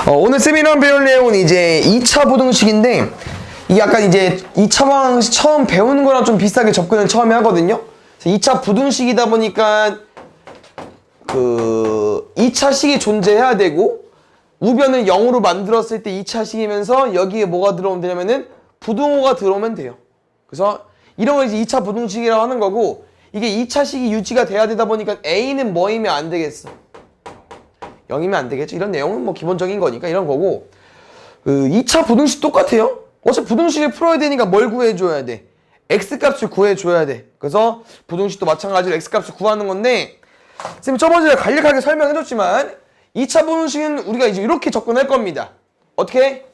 오늘 세미나 배울 내용은 이제 2차 부등식인데 이 약간 이제 2차 방식 처음 배우는 거랑 좀 비슷하게 접근을 처음에 하거든요. 2차 부등식이다 보니까 그 2차 식이 존재해야 되고 우변을 0으로 만들었을 때 2차 식이면서 여기에 뭐가 들어오면 되냐면은 부등호가 들어오면 돼요. 그래서 이런 걸 이제 2차 부등식이라고 하는 거고 이게 2차 식이 유지가 돼야 되다 보니까 A는 뭐이면 안 되겠어? 0이면 안 되겠죠. 이런 내용은 뭐 기본적인 거니까 이런 거고 2차 부등식 똑같아요. 어차피 부등식을 풀어야 되니까 뭘 구해줘야 돼? X값을 구해줘야 돼. 그래서 부등식도 마찬가지로 X값을 구하는 건데 선생님 저번에 간략하게 설명해줬지만 2차 부등식은 우리가 이제 이렇게 접근할 겁니다. 어떻게?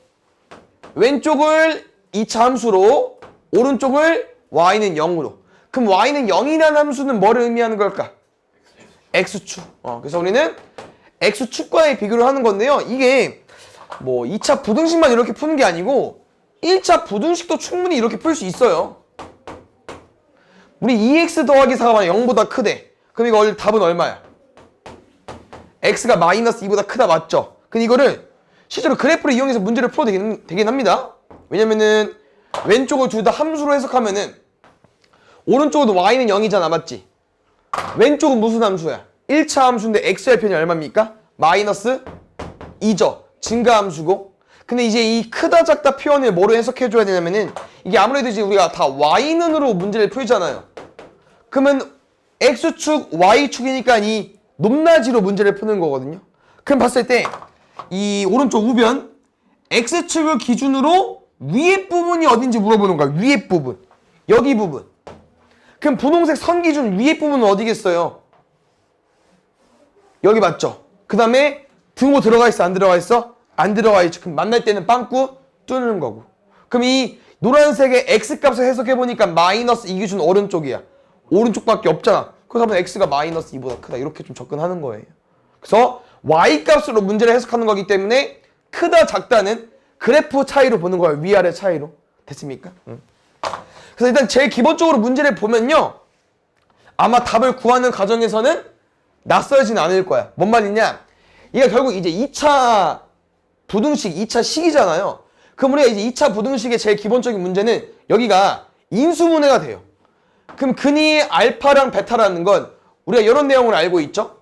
왼쪽을 2차 함수로 오른쪽을 y는 0으로. 그럼 y는 0이라는 함수는 뭐를 의미하는 걸까? X축. 그래서 우리는 X축과의 비교를 하는 건데요. 이게 뭐 2차 부등식만 이렇게 푸는 게 아니고 1차 부등식도 충분히 이렇게 풀 수 있어요. 우리 2x 더하기 4가 0보다 크대. 그럼 이거 답은 얼마야? x가 마이너스 2보다 크다 맞죠? 근데 이거를 실제로 그래프를 이용해서 문제를 풀어도 되긴 합니다. 왜냐면은 왼쪽을 둘 다 함수로 해석하면은 오른쪽은 y는 0이잖아 맞지? 왼쪽은 무슨 함수야? 1차 함수인데 x의 편이 얼마입니까? 마이너스 2죠. 증가함수고. 근데 이제 이 크다 작다 표현을 뭐로 해석해줘야 되냐면은 이게 아무래도 이제 우리가 다 y는으로 문제를 풀잖아요. 그러면 x축, y축이니까 이 높낮이로 문제를 푸는 거거든요. 그럼 봤을 때 이 오른쪽 우변 x축을 기준으로 위에 부분이 어딘지 물어보는 거야. 위에 부분. 여기 부분. 그럼 분홍색 선 기준 위에 부분은 어디겠어요? 여기 맞죠? 그 다음에 등호 들어가 있어? 안 들어가 있어? 안 들어가 있죠. 그럼 만날 때는 빵꾸 뚫는 거고. 그럼 이 노란색의 x값을 해석해보니까 마이너스 2 기준 오른쪽이야. 오른쪽밖에 없잖아. 그래서 하면 x가 마이너스 2보다 크다. 이렇게 좀 접근하는 거예요. 그래서 y값으로 문제를 해석하는 거기 때문에 크다 작다는 그래프 차이로 보는 거예요. 위아래 차이로. 됐습니까? 그래서 일단 제일 기본적으로 문제를 보면요. 아마 답을 구하는 과정에서는 낯설진 않을 거야. 뭔 말이냐? 이게 결국 이제 2차 부등식, 2차 식이잖아요. 그럼 우리가 이제 2차 부등식의 제일 기본적인 문제는 여기가 인수분해가 돼요. 그럼 근이 알파랑 베타라는 건 우리가 이런 내용을 알고 있죠?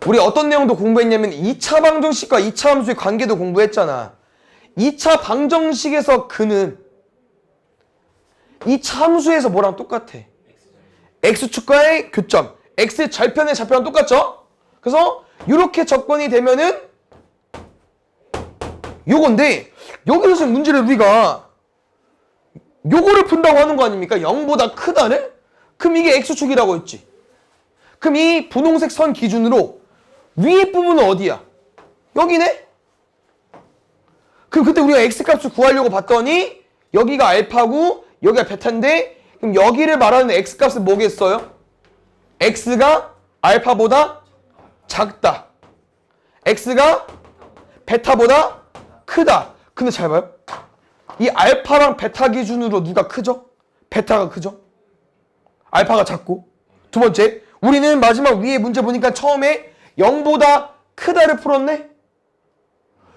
우리 어떤 내용도 공부했냐면 2차 방정식과 2차 함수의 관계도 공부했잖아. 2차 방정식에서 근은 2차 함수에서 뭐랑 똑같아? x축과의 교점. x의 절편의 좌표랑 똑같죠? 그래서 이렇게 접근이 되면은 요건데 여기서 지금 문제를 우리가 요거를 푼다고 하는 거 아닙니까? 0보다 크다를? 그럼 이게 x축이라고 했지. 그럼 이 분홍색 선 기준으로 위에 부분은 어디야? 여기네? 그럼 그때 우리가 x값을 구하려고 봤더니 여기가 알파고 여기가 베타인데 그럼 여기를 말하는 x값은 뭐겠어요? x가 알파보다 작다. x가 베타보다 크다. 근데 잘 봐요. 이 알파랑 베타 기준으로 누가 크죠? 베타가 크죠? 알파가 작고. 두 번째, 우리는 마지막 위에 문제 보니까 처음에 0보다 크다를 풀었네?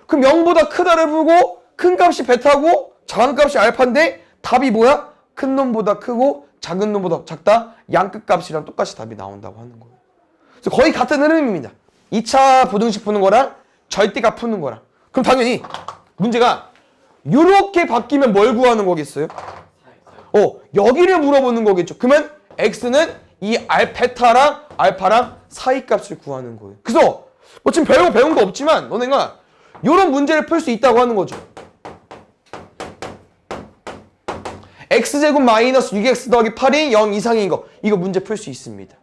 그럼 0보다 크다를 풀고 큰 값이 베타고 작은 값이 알파인데 답이 뭐야? 큰 놈보다 크고 작은 놈보다 작다. 양끝 값이랑 똑같이 답이 나온다고 하는 거예요. 그래서 거의 같은 흐름입니다. 2차 부등식 푸는 거랑 절대값 푸는 거랑. 그럼 당연히 문제가 이렇게 바뀌면 뭘 구하는 거겠어요? 여기를 물어보는 거겠죠. 그러면 x는 이 베타랑 알파랑 사이값을 구하는 거예요. 그래서 뭐 지금 배운 거 없지만 너네가 이런 문제를 풀 수 있다고 하는 거죠. x제곱 마이너스 6x 더하기 8이 0 이상인 거. 이거 문제 풀 수 있습니다.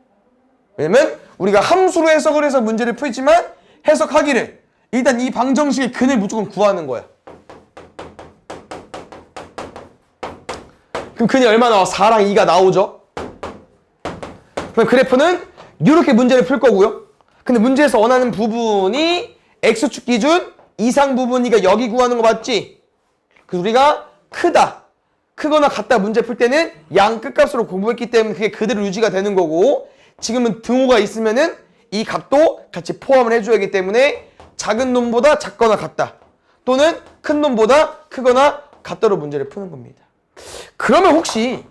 왜냐면 우리가 함수로 해석을 해서 문제를 풀지만 해석하기를 일단 이 방정식의 근을 무조건 구하는 거야. 그럼 근이 얼마 나와? 4랑 2가 나오죠? 그럼 그래프는 이렇게 문제를 풀 거고요. 근데 문제에서 원하는 부분이 x축 기준 이상 부분이니까 여기 구하는 거 맞지? 그래서 우리가 크다. 크거나 같다 문제 풀 때는 양 끝값으로 공부했기 때문에 그게 그대로 유지가 되는 거고 지금은 등호가 있으면은 이 값도 같이 포함을 해줘야 하기 때문에 작은 놈보다 작거나 같다. 또는 큰 놈보다 크거나 같다로 문제를 푸는 겁니다. 그러면 혹시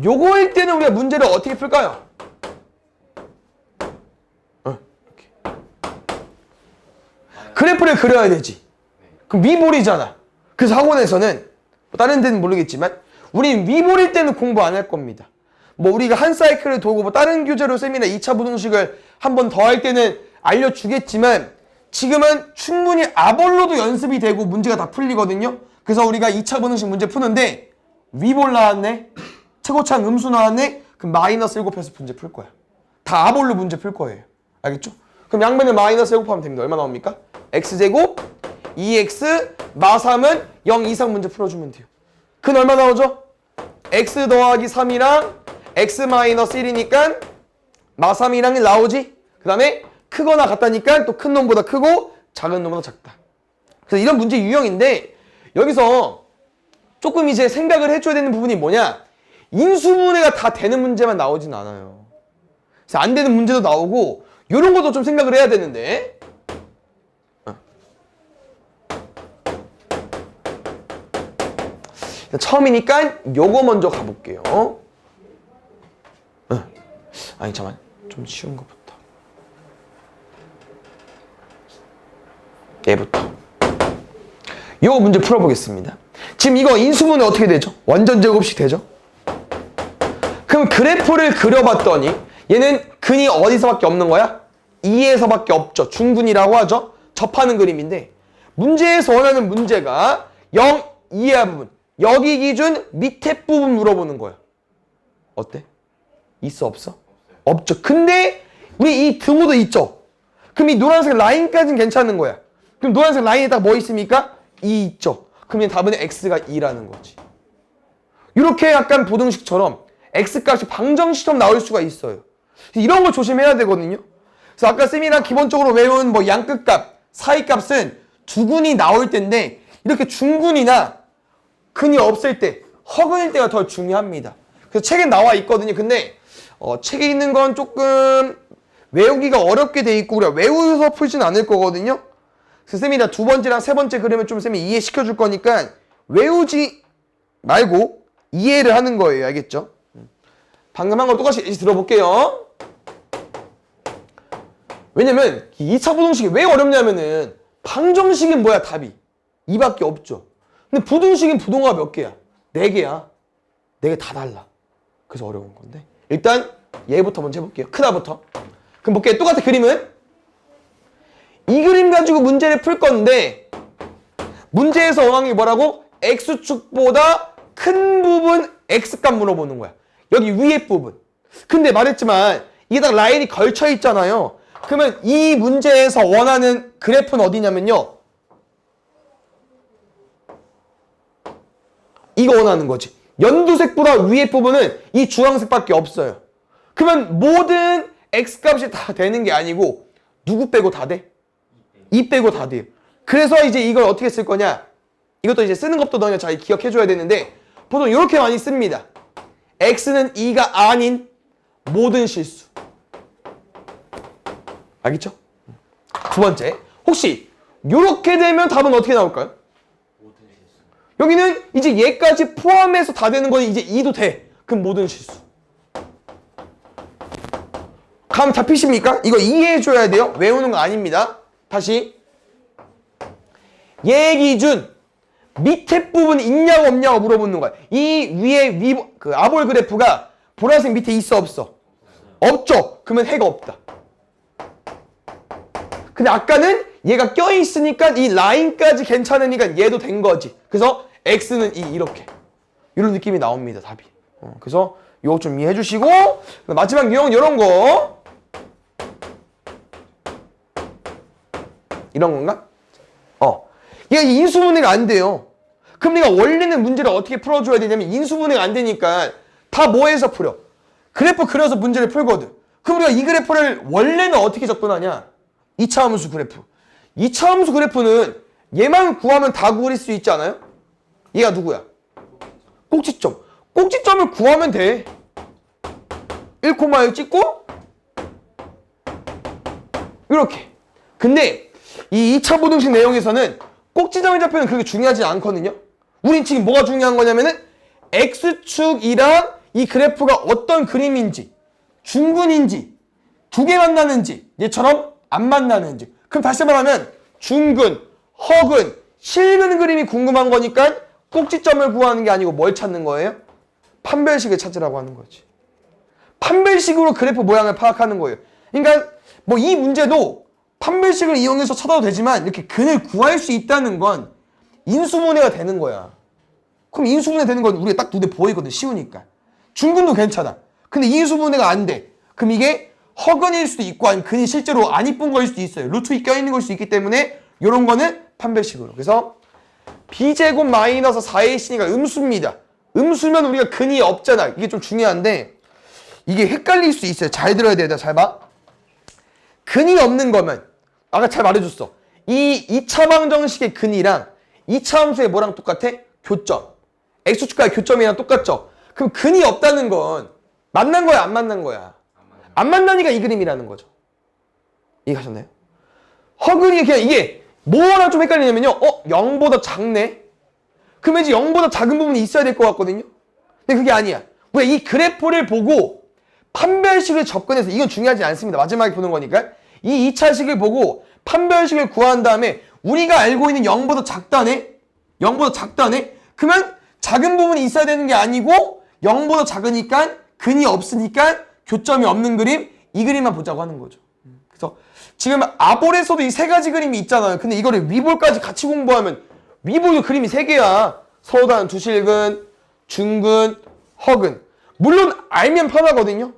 요거일 때는 우리가 문제를 어떻게 풀까요? 이렇게. 그래프를 그려야 되지. 그럼 위볼이잖아. 그래서 학원에서는 뭐 다른 데는 모르겠지만 우린 위볼일 때는 공부 안 할 겁니다. 뭐 우리가 한 사이클을 돌고 뭐 다른 교재로 쌤이나 2차 부등식을 한 번 더 할 때는 알려주겠지만 지금은 충분히 아볼로도 연습이 되고 문제가 다 풀리거든요. 그래서 우리가 2차 부등식 문제 푸는데 위볼 나왔네? 최고차항 음수 나왔네? 그럼 마이너스 7해서 문제 풀 거야. 다 아볼로 문제 풀 거예요. 알겠죠? 그럼 양변을 마이너스 7하면 됩니다. 얼마 나옵니까? x제곱 2x 마3은 0 이상 문제 풀어주면 돼요. 그건 얼마 나오죠? x 더하기 3이랑 x 마이너스 1이니까 마3이랑 1 나오지? 그 다음에 크거나 같다니까 또 큰 놈보다 크고 작은 놈보다 작다. 그래서 이런 문제 유형인데 여기서 조금 이제 생각을 해줘야 되는 부분이 뭐냐? 인수분해가 다 되는 문제만 나오진 않아요. 그래서 안 되는 문제도 나오고 이런 것도 좀 생각을 해야 되는데 처음이니까 요거 먼저 가볼게요. 아니 잠깐만 좀 쉬운 것부터 얘부터 요거 문제 풀어보겠습니다. 지금 이거 인수분해 어떻게 되죠? 완전 제곱식 되죠? 그럼 그래프를 그려봤더니 얘는 근이 어디서밖에 없는 거야? 2에서밖에 없죠. 중근이라고 하죠. 접하는 그림인데 문제에서 원하는 문제가 0 이하 부분 여기 기준 밑에 부분 물어보는 거야. 어때? 있어 없어? 없죠. 근데 우리 이 등호도 있죠. 그럼 이 노란색 라인까지는 괜찮은 거야. 그럼 노란색 라인에 딱 뭐 있습니까? 2 있죠. 그럼 답은 x가 2라는 거지. 이렇게 약간 부등식처럼 x값이 방정식처럼 나올 수가 있어요. 이런 거 조심해야 되거든요. 그래서 아까 쌤이랑 기본적으로 외운 뭐 양끝값, 사이값은 두근이 나올 텐데 이렇게 중근이나 근이 없을 때, 허근일 때가 더 중요합니다. 그래서 책에 나와 있거든요. 근데 책에 있는 건 조금 외우기가 어렵게 돼 있고 우리가 외워서 풀진 않을 거거든요. 그래서 쌤이 두 번째랑 세 번째 그림을 좀 쌤이 이해시켜 줄 거니까 외우지 말고 이해를 하는 거예요. 알겠죠? 방금 한 거 똑같이 들어볼게요. 왜냐면 2차 부등식이 왜 어렵냐면은 방정식은 뭐야 답이? 2밖에 없죠. 근데 부등식은 부동호가 몇 개야? 4개야. 4개 다 달라. 그래서 어려운 건데 일단 얘부터 먼저 해볼게요. 크다부터. 그럼 볼게요. 똑같은 그림은 이 그림 가지고 문제를 풀 건데 문제에서 원하는 게 뭐라고? x축보다 큰 부분 x값 물어보는 거야. 여기 위에 부분. 근데 말했지만 이게 딱 라인이 걸쳐 있잖아요. 그러면 이 문제에서 원하는 그래프는 어디냐면요. 이거 원하는 거지. 연두색보다 위에 부분은 이 주황색밖에 없어요. 그러면 모든 x값이 다 되는 게 아니고 누구 빼고 다 돼? 2 빼고 다 돼요. 그래서 이제 이걸 어떻게 쓸 거냐? 이것도 이제 쓰는 것도 너희가 잘 기억해줘야 되는데 보통 이렇게 많이 씁니다. x는 2가 아닌 모든 실수. 알겠죠? 두 번째, 혹시 이렇게 되면 답은 어떻게 나올까요? 여기는 이제 얘까지 포함해서 다 되는 거니 이제 2도 돼. 그럼 모든 실수. 감 잡히십니까? 이거 이해해줘야 돼요. 외우는 거 아닙니다. 다시. 얘 기준 밑에 부분 있냐고 없냐고 물어보는 거야. 이 위에 그 아볼 그래프가 보라색 밑에 있어 없어? 없죠. 그러면 해가 없다. 근데 아까는 얘가 껴있으니까 이 라인까지 괜찮으니까 얘도 된 거지. 그래서 x는 2 이렇게. 이런 느낌이 나옵니다. 답이. 그래서 이거 좀 이해해 주시고 마지막 유형은 이런 거. 이런 건가? 얘가 인수분해가 안 돼요. 그럼 내가 원래는 문제를 어떻게 풀어줘야 되냐면 인수분해가 안 되니까 다 뭐해서 풀어? 그래프 그려서 문제를 풀거든. 그럼 우리가 이 그래프를 원래는 어떻게 접근하냐? 2차 함수 그래프. 2차 함수 그래프는 얘만 구하면 다 그릴 수 있지 않아요? 얘가 누구야? 꼭지점. 꼭지점을 구하면 돼. 1,1 찍고 이렇게. 근데 이 2차 부등식 내용에서는 꼭지점의 좌표는 그렇게 중요하지 않거든요. 우린 지금 뭐가 중요한 거냐면은 X축이랑 이 그래프가 어떤 그림인지, 중근인지, 두 개 만나는지, 얘처럼 안 만나는지. 그럼 다시 말하면 중근, 허근, 실근 그림이 궁금한 거니까 꼭지점을 구하는 게 아니고 뭘 찾는 거예요? 판별식을 찾으라고 하는 거지. 판별식으로 그래프 모양을 파악하는 거예요. 그러니까 뭐 이 문제도 판별식을 이용해서 찾아도 되지만 이렇게 근을 구할 수 있다는 건 인수분해가 되는 거야. 그럼 인수분해 되는 건 우리가 딱 눈에 보이거든. 쉬우니까. 중근도 괜찮아. 근데 인수분해가 안 돼. 그럼 이게 허근일 수도 있고 아니면 근이 실제로 안 이쁜 거일 수도 있어요. 루트 껴있는 걸 수도 있기 때문에 이런 거는 판별식으로. 그래서 b제곱 마이너스 4ac니까 음수입니다. 음수면 우리가 근이 없잖아. 이게 좀 중요한데 이게 헷갈릴 수 있어요. 잘 들어야 돼요. 잘 봐. 근이 없는 거면 아까 잘 말해줬어. 이 2차 방정식의 근이랑 2차 함수의 뭐랑 똑같아? 교점. x축과의 교점이랑 똑같죠? 그럼 근이 없다는 건 만난 거야 안 만난 거야? 안 만나니까 이 그림이라는 거죠. 이해가셨나요? 허근이 그냥 이게 뭐랑 좀 헷갈리냐면요. 0보다 작네? 그럼 이제 0보다 작은 부분이 있어야 될 것 같거든요? 근데 그게 아니야. 왜 이 그래프를 보고 판별식을 접근해서 이건 중요하지 않습니다. 마지막에 보는 거니까. 이 2차식을 보고 판별식을 구한 다음에 우리가 알고 있는 0보다 작다네? 0보다 작다네? 그러면 작은 부분이 있어야 되는 게 아니고 0보다 작으니까 근이 없으니까 교점이 없는 그림, 이 그림만 보자고 하는 거죠. 그래서 지금 아볼에서도 이 세 가지 그림이 있잖아요. 근데 이거를 위볼까지 같이 공부하면 위볼도 그림이 세 개야. 서단, 두실근, 중근, 허근. 물론 알면 편하거든요.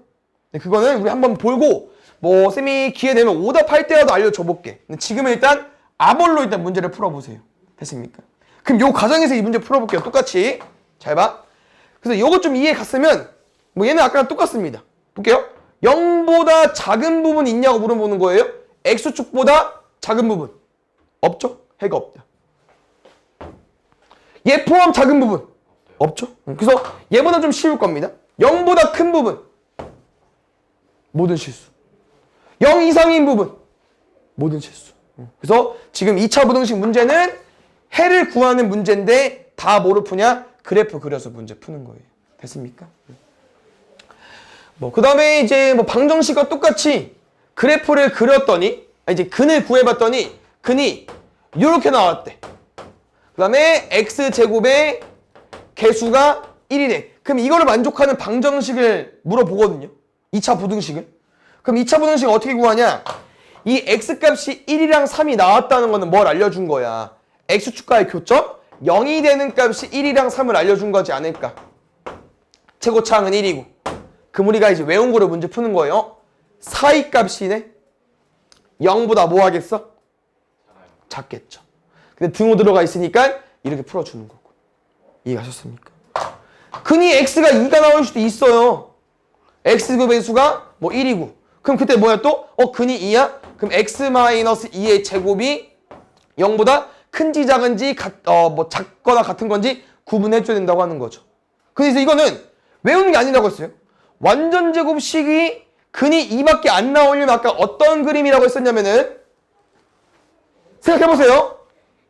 근데 그거는 우리 한번 보고 뭐 쌤이 기회 되면 오답할 때라도 알려줘 볼게. 근데 지금은 일단 아볼로 일단 문제를 풀어보세요. 됐습니까? 그럼 요 과정에서 이 문제 풀어볼게요. 똑같이. 잘 봐. 그래서 요거 좀 이해 갔으면 뭐 얘는 아까랑 똑같습니다. 볼게요. 0보다 작은 부분이 있냐고 물어보는 거예요. X축보다 작은 부분. 없죠? 해가 없다. 얘 포함 작은 부분. 없죠? 그래서 얘보다 좀 쉬울 겁니다. 0보다 큰 부분. 모든 실수. 0 이상인 부분. 모든 실수. 그래서 지금 2차 부등식 문제는 해를 구하는 문제인데 다 뭐를 푸냐? 그래프 그려서 문제 푸는 거예요. 됐습니까? 뭐, 그 다음에 이제 뭐 방정식과 똑같이 그래프를 그렸더니, 이제 근을 구해봤더니 근이 이렇게 나왔대. 그 다음에 x제곱의 개수가 1이네. 그럼 이거를 만족하는 방정식을 물어보거든요. 2차 부등식을. 그럼 2차 부등식을 어떻게 구하냐? 이 x값이 1이랑 3이 나왔다는 거는 뭘 알려준 거야? x축과의 교점? 0이 되는 값이 1이랑 3을 알려준 거지 않을까? 최고차항은 1이고. 그럼 우리가 이제 외운 거를 문제 푸는 거예요. 사이 값이네? 0보다 뭐 하겠어? 작겠죠. 근데 등호 들어가 있으니까 이렇게 풀어주는 거고. 이해가셨습니까? 근이 x가 2가 나올 수도 있어요. x급의 수가 뭐 1이고. 그럼 그때 뭐야 또? 근이 2야? 그럼 x-2의 제곱이 0보다 큰지 작은지 뭐 작거나 같은 건지 구분해줘야 된다고 하는 거죠. 그래서 이거는 외우는 게 아니라고 했어요. 완전 제곱식이 근이 2밖에 안 나오려면 아까 어떤 그림이라고 했었냐면은 생각해보세요.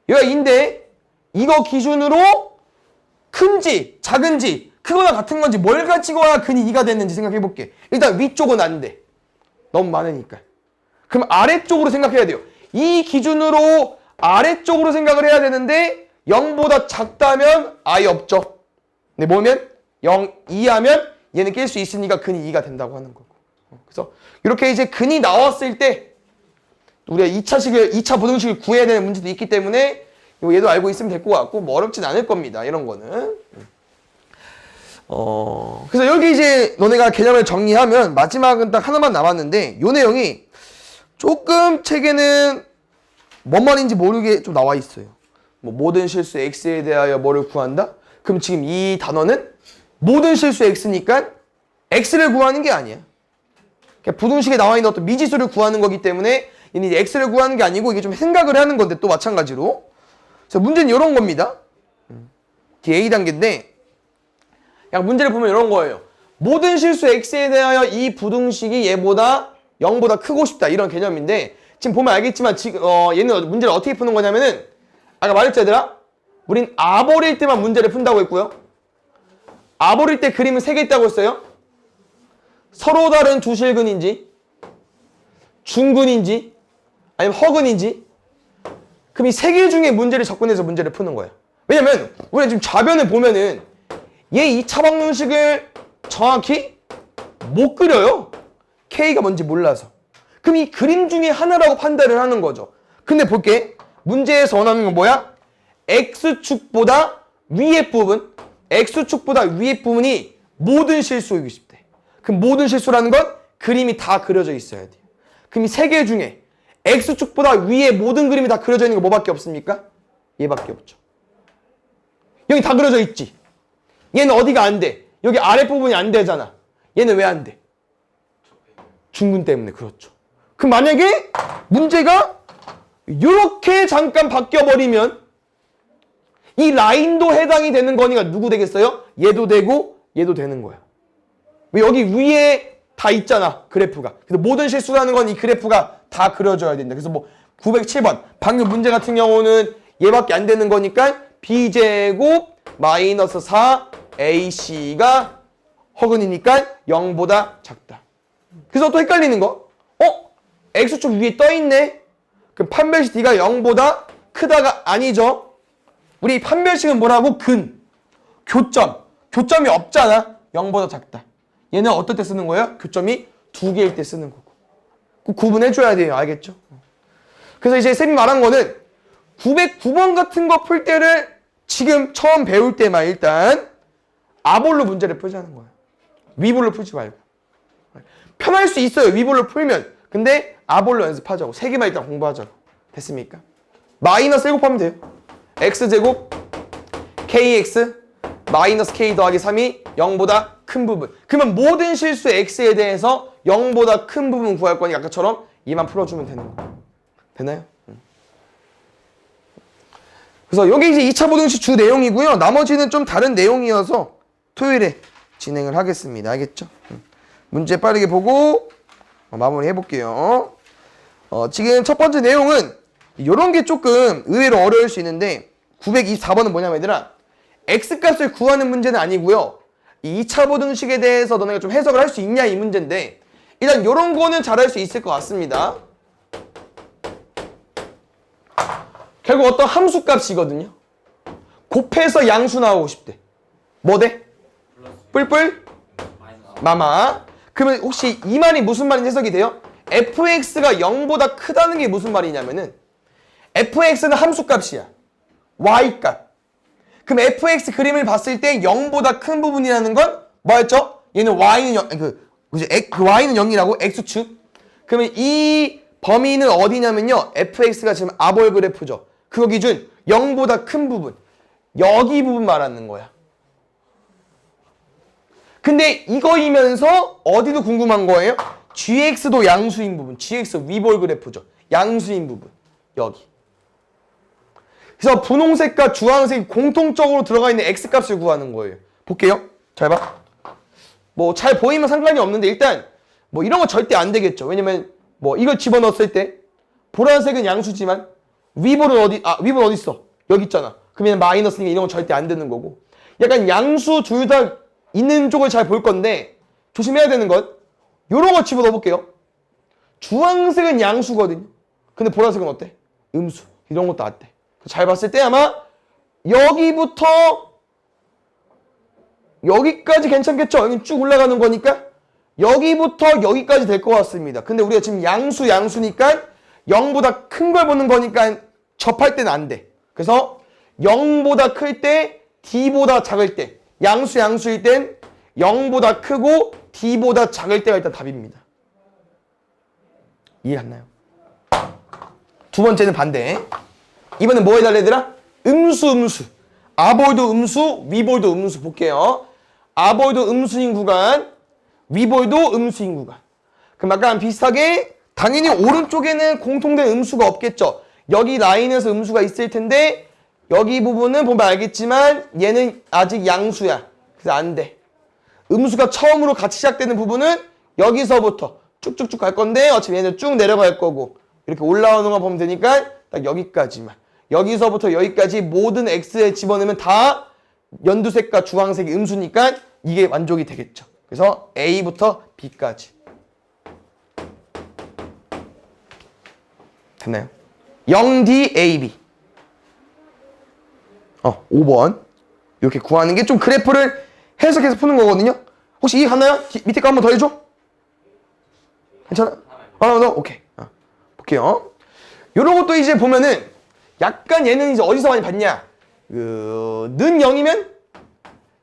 여기가 2인데 이거 기준으로 큰지 작은지 크거나 같은 건지 뭘 가지고 와야 근이 2가 됐는지 생각해볼게. 일단 위쪽은 안 돼. 너무 많으니까. 그럼 아래쪽으로 생각해야 돼요. 이 기준으로 아래쪽으로 생각을 해야 되는데 0보다 작다면 아예 없죠. 근데 뭐면 0 이하면 얘는 깰 수 있으니까 근이 2가 된다고 하는 거고. 그래서 이렇게 이제 근이 나왔을 때 우리가 2차 부등식을 구해야 되는 문제도 있기 때문에 얘도 알고 있으면 될 것 같고 뭐 어렵진 않을 겁니다. 이런 거는. 그래서 여기 이제 너네가 개념을 정리하면 마지막은 딱 하나만 남았는데 요 내용이 조금 책에는 뭔 말인지 모르게 좀 나와 있어요. 뭐 모든 실수 x에 대하여 뭐를 구한다? 그럼 지금 이 단어는 모든 실수 x니까 x를 구하는 게 아니야. 그러니까 부등식에 나와 있는 어떤 미지수를 구하는 거기 때문에 얘는 이제 x를 구하는 게 아니고 이게 좀 생각을 하는 건데 또 마찬가지로. 그래서 문제는 이런 겁니다. A 단계인데 그냥 문제를 보면 이런 거예요. 모든 실수 x에 대하여 이 부등식이 얘보다 0보다 크고 싶다. 이런 개념인데 지금 보면 알겠지만 지금 얘는 문제를 어떻게 푸는 거냐면은 아까 말했죠 얘들아? 우린 아볼일 때만 문제를 푼다고 했고요. 아볼일 때 그림은 3개 있다고 했어요. 서로 다른 두 실근인지 중근인지 아니면 허근인지 그럼 이 3개 중에 문제를 접근해서 문제를 푸는 거예요. 왜냐면 우리가 지금 좌변을 보면은 얘 2차 방정식을 정확히 못 그려요. K가 뭔지 몰라서. 그럼 이 그림 중에 하나라고 판단을 하는 거죠. 근데 볼게. 문제에서 원하는 건 뭐야? X축보다 위의 부분, X축보다 위의 부분이 모든 실수이고 싶대. 그럼 모든 실수라는 건 그림이 다 그려져 있어야 돼요. 그럼 이 3개 중에 X축보다 위에 모든 그림이 다 그려져 있는 거 뭐밖에 없습니까? 얘밖에 없죠. 여기 다 그려져 있지. 얘는 어디가 안 돼? 여기 아랫부분이 안 되잖아. 얘는 왜 안 돼? 중근 때문에. 그렇죠. 그럼 만약에 문제가 이렇게 잠깐 바뀌어버리면 이 라인도 해당이 되는 거니까 누구 되겠어요? 얘도 되고 얘도 되는 거야. 왜 여기 위에 다 있잖아 그래프가. 그래서 모든 실수라는 건 이 그래프가 다 그려져야 된다. 그래서 뭐 907번 방금 문제 같은 경우는 얘밖에 안 되는 거니까 b제곱 마이너스 4ac가 허근이니까 0보다 작다. 그래서 또 헷갈리는 거. x축 위에 떠있네. 그럼 판별식 d가 0보다 크다가 아니죠. 우리 판별식은 뭐라고? 근, 교점. 교점이 없잖아. 0보다 작다. 얘는 어떨 때 쓰는 거예요? 교점이 2개일 때 쓰는 거고. 구분해줘야 돼요. 알겠죠? 그래서 이제 쌤이 말한 거는 909번 같은 거 풀 때를 지금 처음 배울 때만 일단 아볼로 문제를 풀자는 거예요. 위볼로 풀지 말고. 편할 수 있어요. 위볼로 풀면. 근데 아볼로 연습하자고. 3개만 일단 공부하자고. 됐습니까? 마이너스 1 곱하면 돼요. x제곱 kx 마이너스 k 더하기 3이 0보다 큰 부분. 그러면 모든 실수 x에 대해서 0보다 큰 부분 구할 거니까 아까처럼 얘만 풀어주면 되는 거. 되나요? 그래서 여기 이제 2차 보등식 주 내용이고요. 나머지는 좀 다른 내용이어서 토요일에 진행을 하겠습니다. 알겠죠? 문제 빠르게 보고 마무리 해볼게요. 지금 첫 번째 내용은 이런 게 조금 의외로 어려울 수 있는데 924번은 뭐냐면 얘들아 x값을 구하는 문제는 아니고요. 이 2차 보등식에 대해서 너네가 좀 해석을 할 수 있냐 이 문제인데 일단 이런 거는 잘할 수 있을 것 같습니다. 결국 어떤 함수값이거든요. 곱해서 양수 나오고 싶대. 뭐 돼? 뿔뿔? 마마. 그러면 혹시 이 말이 무슨 말인지 해석이 돼요? fx가 0보다 크다는 게 무슨 말이냐면은 fx는 함수값이야. y값. 그럼 fx 그림을 봤을 때 0보다 큰 부분이라는 건 뭐였죠? 얘는 y는 0, y는 0이라고 x축. 그러면 이 범위는 어디냐면요. fx가 지금 아볼 그래프죠. 그거 기준 0보다 큰 부분. 여기 부분 말하는 거야. 근데 이거이면서 어디도 궁금한 거예요? gx도 양수인 부분. gx 위볼 그래프죠. 양수인 부분. 여기. 그래서 분홍색과 주황색이 공통적으로 들어가 있는 x값을 구하는 거예요. 볼게요. 잘 봐. 뭐 잘 보이면 상관이 없는데 일단 뭐 이런 거 절대 안 되겠죠. 왜냐면 뭐 이걸 집어넣었을 때 보라색은 양수지만 위볼은 위볼 어디 있어? 여기 있잖아. 그러면 마이너스니까 이런 건 절대 안 되는 거고. 약간 양수 둘 다 있는 쪽을 잘 볼 건데 조심해야 되는 건 요런 거 집어넣어 볼게요. 주황색은 양수거든요. 근데 보라색은 어때? 음수. 이런 것도 안 돼. 잘 봤을 때 아마 여기부터 여기까지 괜찮겠죠? 여기 쭉 올라가는 거니까 여기부터 여기까지 될 것 같습니다. 근데 우리가 지금 양수니까 0보다 큰 걸 보는 거니까 접할 때는 안 돼. 그래서 0보다 클 때 D보다 작을 때 양수일 땐 0보다 크고 D보다 작을 때가 일단 답입니다. 이해갔나요? 두 번째는 반대. 이번엔 뭐 해달래 얘들아? 음수. 아볼도 음수, 위볼도 음수 볼게요. 아볼도 음수인 구간, 위볼도 음수인 구간. 그럼 아까랑 비슷하게 당연히 오른쪽에는 공통된 음수가 없겠죠. 여기 라인에서 음수가 있을 텐데 여기 부분은 보면 알겠지만 얘는 아직 양수야. 그래서 안 돼. 음수가 처음으로 같이 시작되는 부분은 여기서부터 쭉쭉쭉 갈 건데 어차피 얘는 쭉 내려갈 거고 이렇게 올라오는 거 보면 되니까 딱 여기까지만. 여기서부터 여기까지 모든 x에 집어넣으면 다 연두색과 주황색이 음수니까 이게 만족이 되겠죠. 그래서 a부터 b까지. 됐나요? 0D AB. 5번. 이렇게 구하는 게 좀 그래프를 해석해서 푸는 거거든요. 혹시 이해 갔나요? 밑에 거 한 번 더 해줘? 괜찮아? 하나 더? 오케이. 볼게요. 요런 것도 이제 보면은 약간 얘는 이제 어디서 많이 봤냐? 는 0이면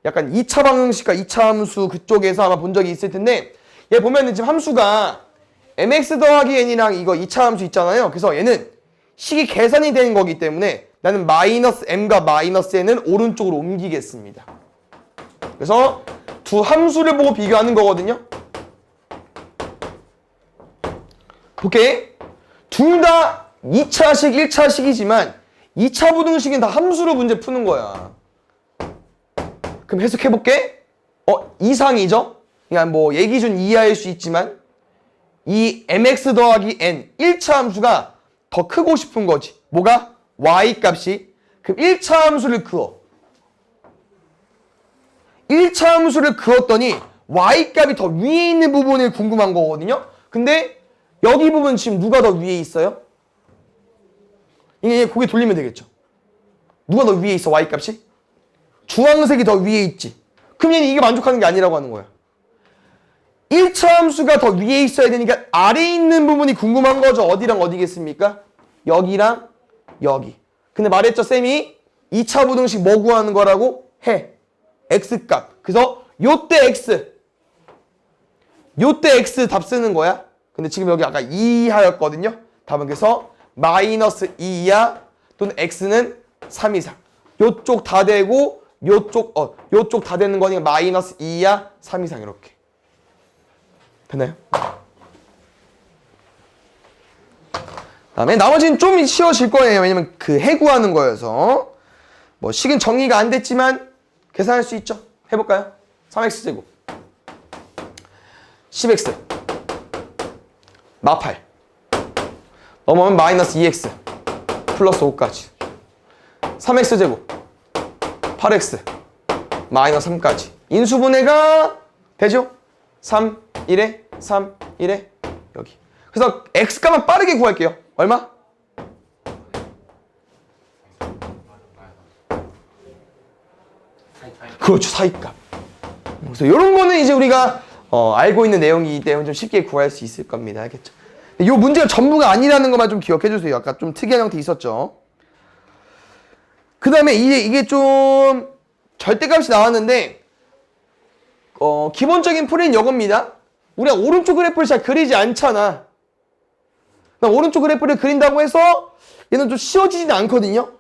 약간 2차 방정식과 2차 함수 그쪽에서 아마 본 적이 있을 텐데 얘 보면은 지금 함수가 mx 더하기 n이랑 이거 2차 함수 있잖아요. 그래서 얘는 식이 계산이 되는 거기 때문에 나는 마이너스 m과 마이너스 n은 오른쪽으로 옮기겠습니다. 그래서 두 함수를 보고 비교하는 거거든요. 볼게. 둘 다 2차식, 1차식이지만 2차 부등식은 다 함수로 문제 푸는 거야. 그럼 해석해볼게. 이상이죠? 그냥 뭐 예기준 이하일 수 있지만 이 mx 더하기 n 1차 함수가 더 크고 싶은 거지. 뭐가? y 값이. 그럼 1차 함수를 그어. 1차 함수를 그었더니 y 값이 더 위에 있는 부분이 궁금한 거거든요. 근데 여기 부분 지금 누가 더 위에 있어요? 이게 고개 돌리면 되겠죠. 누가 더 위에 있어, y 값이? 주황색이 더 위에 있지. 그럼 얘는 이게 만족하는 게 아니라고 하는 거야. 1차 함수가 더 위에 있어야 되니까 아래에 있는 부분이 궁금한 거죠. 어디랑 어디겠습니까? 여기랑 여기. 근데 말했죠, 쌤이 2차 부등식 뭐 구하는 거라고? 해. x값. 그래서 요때 x. 요때 x 답 쓰는 거야. 근데 지금 여기 아까 2하였거든요. 답은 그래서 마이너스 2이하 또는 x는 3 이상. 요쪽 다 되고 요쪽 다 되는 거니까 마이너스 2이하 3 이상 이렇게. 됐나요? 다음에 나머지는 좀 쉬워질 거예요. 왜냐면 그 해구하는 거여서. 뭐 식은 정리가 안 됐지만 계산할 수 있죠. 해볼까요? 3x제곱 10x 마8 넘어오면 마이너스 2x 플러스 5까지 3x제곱 8x 마이너스 3까지 인수분해가 되죠? 3, 1에 3, 1에 여기. 그래서 x값만 빠르게 구할게요. 얼마? 그렇죠, 사이값. 그래서 이런 거는 이제 우리가 알고 있는 내용이기 때문에 좀 쉽게 구할 수 있을 겁니다. 알겠죠? 이 문제가 전부가 아니라는 것만 좀 기억해 주세요. 아까 좀 특이한 형태 있었죠. 그 다음에 이게 좀 절대값이 나왔는데 기본적인 풀이는 이겁니다. 우리가 오른쪽 그래프를 잘 그리지 않잖아. 오른쪽 그래프를 그린다고 해서 얘는 좀 쉬워지진 않거든요.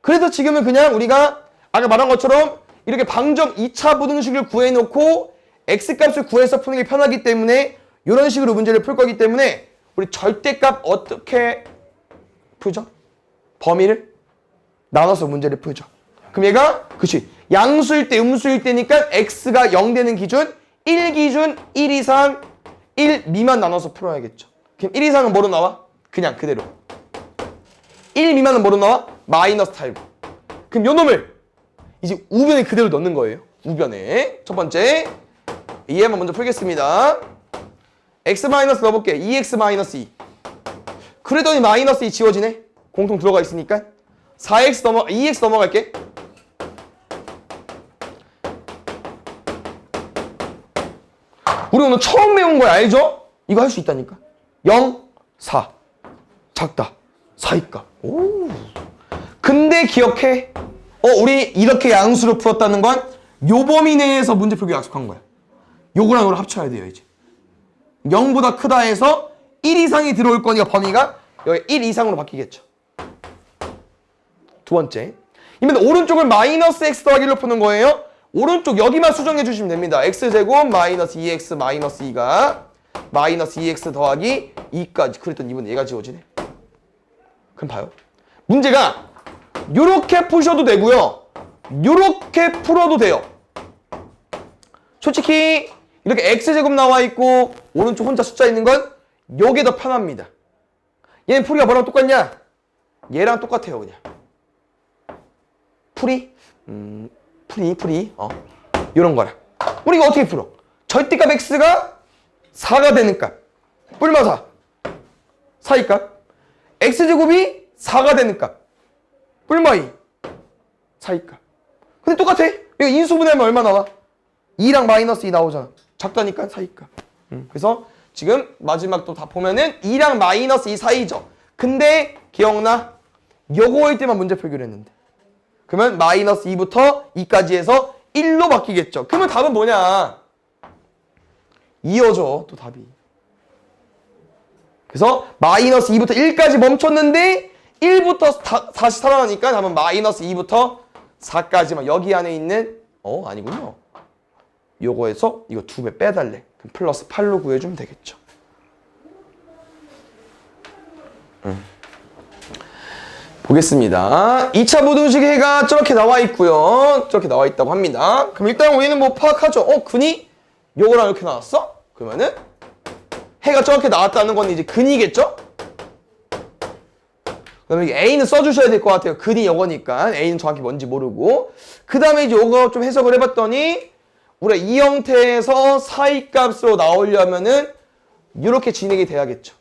그래서 지금은 그냥 우리가 아까 말한 것처럼 이렇게 방정 2차 부등식을 구해놓고 x값을 구해서 푸는 게 편하기 때문에 이런 식으로 문제를 풀 거기 때문에 우리 절대값 어떻게 풀죠? 범위를 나눠서 문제를 풀죠. 그럼 얘가 그치 양수일 때 음수일 때니까 x가 0 되는 기준 1 기준 1 이상 1 미만 나눠서 풀어야겠죠. 그럼 1 이상은 뭐로 나와? 그냥 그대로 1 미만은 뭐로 나와? 마이너스 탈구. 그럼 요 놈을 이제 우변에 그대로 넣는 거예요. 우변에 첫 번째 얘만 먼저 풀겠습니다. x 마이너스 넣어볼게. 2x 마이너스 2. 그러더니 마이너스 2 지워지네. 공통 들어가 있으니까 2x 넘어갈게. 우리 오늘 처음 배운 거 알죠? 이거 할 수 있다니까. 0, 4. 작다. 4입값. 오. 근데 기억해. 우리 이렇게 양수로 풀었다는 건 요 범위 내에서 문제 풀기 약속한 거야. 요거랑 요거를 합쳐야 돼요, 이제. 0보다 크다 해서 1 이상이 들어올 거니까 범위가 여기 1 이상으로 바뀌겠죠. 두 번째. 이면 오른쪽을 마이너스 x 더하기로 푸는 거예요. 오른쪽 여기만 수정해 주시면 됩니다. x제곱 마이너스 2x 마이너스 2가 마이너스 2x 더하기 2까지. 그랬더니 이번 얘가 지워지네. 그럼 봐요. 문제가 요렇게 푸셔도 되고요. 요렇게 풀어도 돼요. 솔직히 이렇게 x제곱 나와 있고 오른쪽 혼자 숫자 있는 건 요게 더 편합니다. 얘는 풀이가 뭐랑 똑같냐? 얘랑 똑같아요 그냥. 풀이? 풀이 요런 거라. 우리가 어떻게 풀어? 절대값 x가 4가 되는 값 뿔마 4 사이값, x제곱이 4가 되는 값 뿔마 2 사이값. 근데 똑같아. 이거 인수분해하면 얼마 나와? 2랑 마이너스 2 나오잖아. 작다니까 사이값. 그래서 지금 마지막 또 다 보면은 2랑 마이너스 2 사이죠. 근데 기억나? 요거일 때만 문제 풀기로 했는데. 그러면 마이너스 2부터 2까지 해서 1로 바뀌겠죠. 그러면 답은 뭐냐? 2여죠. 또 답이. 그래서 마이너스 2부터 1까지 멈췄는데 1부터 다시 살아나니까 답은 마이너스 2부터 4까지만. 여기 안에 있는 아니군요. 요거에서 이거 2배 빼달래. 그럼 플러스 8로 구해주면 되겠죠. 보겠습니다. 2차 부등식 해가 저렇게 나와 있고요. 저렇게 나와 있다고 합니다. 그럼 일단 우리는 뭐 파악하죠. 근이 요거랑 이렇게 나왔어? 그러면은 해가 저렇게 나왔다는 건 이제 근이겠죠? 그러면 A는 써주셔야 될 것 같아요. 근이 요거니까 A는 정확히 뭔지 모르고. 그 다음에 이제 요거 좀 해석을 해봤더니 우리가 이 형태에서 사이값으로 나오려면은 이렇게 진행이 돼야겠죠.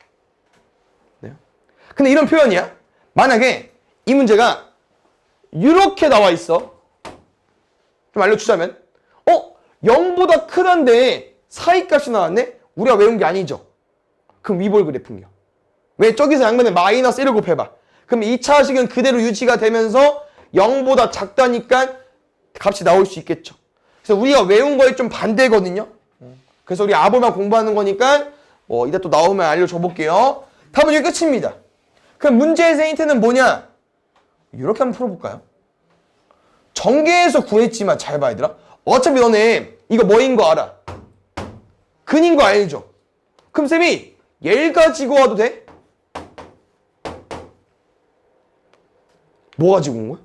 네. 근데 이런 표현이야. 만약에 이 문제가 이렇게 나와 있어. 좀 알려주자면 0보다 크던데 사이값이 나왔네? 우리가 외운 게 아니죠. 그럼 위볼 그래프인겨. 왜? 저기서 양면에 마이너스 1을 곱해봐. 그럼 2차식은 그대로 유지가 되면서 0보다 작다니까 값이 나올 수 있겠죠. 그래서 우리가 외운 거에 좀 반대거든요. 그래서 우리 아볼만 공부하는 거니까 이따 또 나오면 알려줘 볼게요. 답은 여기 끝입니다. 그럼 문제의 힌트는 뭐냐? 이렇게 한번 풀어볼까요? 전개해서 구했지만 잘 봐야 되라. 어차피 너네 이거 뭐인 거 알아? 근인 거 알죠? 그럼 쌤이 얘를 가지고 와도 돼? 뭐 가지고 온 거야?